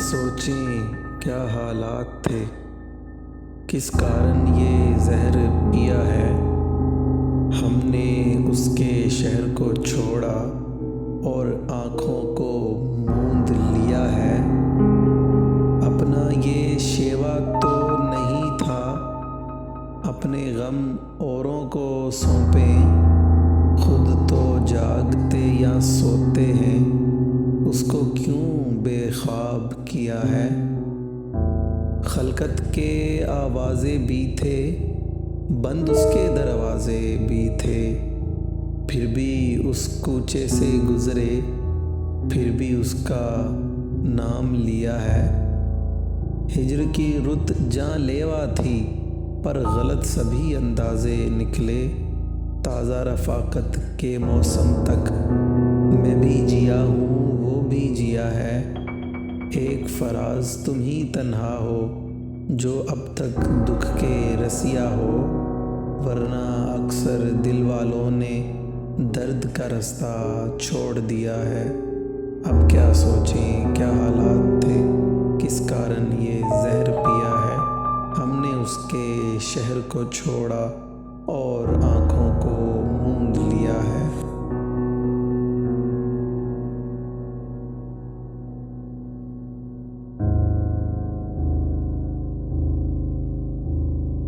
सोचें क्या हालात थे, किस कारण ये जहर पिया है। हमने उसके शहर को छोड़ा और आँखों को मूंद लिया है। अपना ये शेवा तो नहीं था, अपने गम औरों को सौंपें। खुद तो जागते या सोते हैं, उसको क्यों बेख्वाब किया है। खलकत के आवाज़े भी थे, बंद उसके दरवाजे भी थे। फिर भी उस कूचे से गुज़रे, फिर भी उसका नाम लिया है। हिज्र की रुत जानलेवा थी, पर गलत सभी अंदाज़े निकले। ताज़ा रफ़ाकत के मौसम तक मैं भी जिया हूँ, वो भी जिया है। एक फराज तुम ही तन्हा हो, जो अब तक दुख के रसिया हो। वरना अक्सर दिल वालों ने दर्द का रास्ता छोड़ दिया है। अब क्या सोचें क्या हालात थे, किस कारण ये जहर पिया है। हमने उसके शहर को छोड़ा और